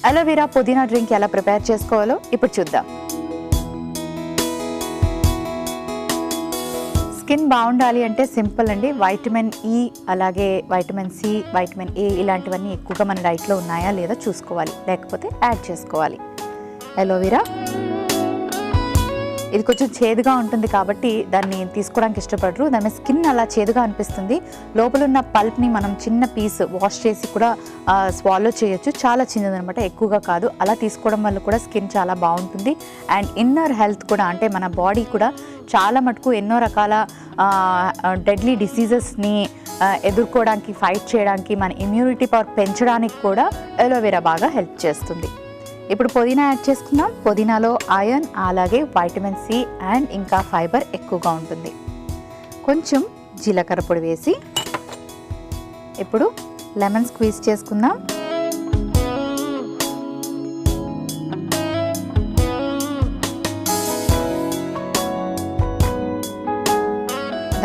Aloe vera పుదీనా drink ఎలా prepare చేసుకోవాలో ఇప్పుడు చూద్దాం. స్కిన్ బాగుండాలి అంటే సింపుల్ అండి. వైటమిన్ ఈ, అలాగే వైటమిన్ సి, వైటమిన్ ఏ ఇలాంటివన్నీ ఎక్కువగా మన డైట్లో ఉన్నాయా లేదా చూసుకోవాలి, లేకపోతే యాడ్ చేసుకోవాలి. అలోవెరా ఇది కొంచెం చేదుగా ఉంటుంది కాబట్టి దాన్ని తీసుకోవడానికి ఇష్టపడరు. దాని స్కిన్ అలా చేదుగా అనిపిస్తుంది. లోపల ఉన్న పల్ప్ని మనం చిన్న పీస్ వాష్ చేసి కూడా స్వాలో చేయొచ్చు. చాలా చిన్నదనమాట, ఎక్కువగా కాదు. అలా తీసుకోవడం వల్ల కూడా స్కిన్ చాలా బాగుంటుంది. అండ్ ఇన్నర్ హెల్త్ కూడా, అంటే మన బాడీ కూడా చాలా మటుకు ఎన్నో రకాల డెడ్లీ డిసీజెస్ని ఎదుర్కోవడానికి, ఫైట్ చేయడానికి, మన ఇమ్యూనిటీ పవర్ పెంచడానికి కూడా అలోవెరా బాగా హెల్ప్ చేస్తుంది. ఇప్పుడు పుదీనా యాడ్ చేసుకుందాం. పుదీనాలో ఐరన్, అలాగే వైటమిన్ సి అండ్ ఇంకా ఫైబర్ ఎక్కువగా ఉంటుంది. కొంచెం జీలకర్ర పొడి వేసి ఇప్పుడు లెమన్ స్క్వీజ్ చేసుకుందాం.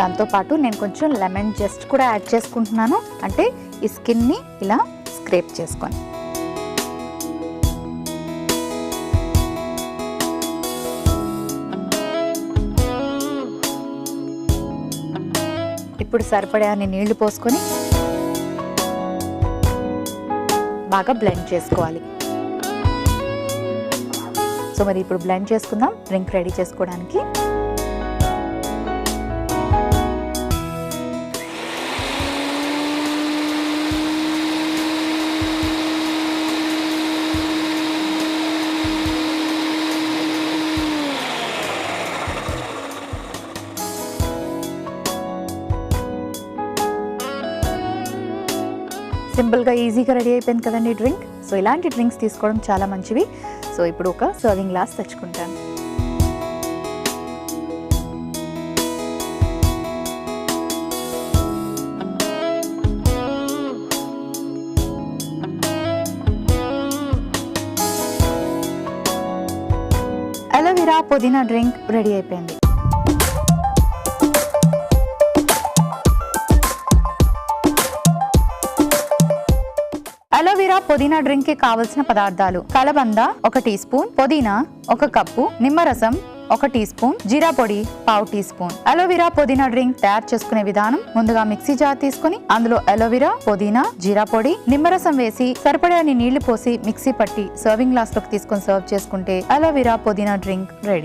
దాంతోపాటు నేను కొంచెం లెమన్ జస్ట్ కూడా యాడ్ చేసుకుంటున్నాను, అంటే ఈ స్కిన్ని ఇలా స్క్రేప్ చేసుకొని. ఇప్పుడు సరిపడే అన్ని నీళ్లు పోసుకొని బాగా బ్లెండ్ చేసుకోవాలి. సో మరి ఇప్పుడు బ్లెండ్ చేసుకుందాం డ్రింక్ రెడీ చేసుకోవడానికి. సింపుల్గా ఈజీగా రెడీ అయిపోయింది కదండి డ్రింక్. సో ఇలాంటి డ్రింక్స్ తీసుకోవడం చాలా మంచివి. సో ఇప్పుడు ఒక సర్వింగ్ గ్లాస్ తెచ్చుకుంటాను. అలోవెరా పుదీనా డ్రింక్ రెడీ అయిపోయింది. అలోవెరా పుదీనా డ్రింక్ కి కావలసిన పదార్థాలు: కలబంద 1 టీ స్పూన్, పుదీనా 1 కప్పు, నిమ్మరసం 1 టీ స్పూన్, జీరా పొడి 1/2 టీ స్పూన్. అలోవెరా పుదీనా డ్రింక్ తయారు చేసుకునే విధానం: ముందుగా మిక్సీ జార్ తీసుకుని అందులో అలోవెరా, పుదీనా, జీరా పొడి, నిమ్మరసం వేసి సరిపడే నీళ్లు పోసి మిక్సీ పట్టి సర్వింగ్ గ్లాస్ లోకి తీసుకొని సర్వ్ చేసుకుంటే అలోవెరా పుదీనా డ్రింక్ రెడీ.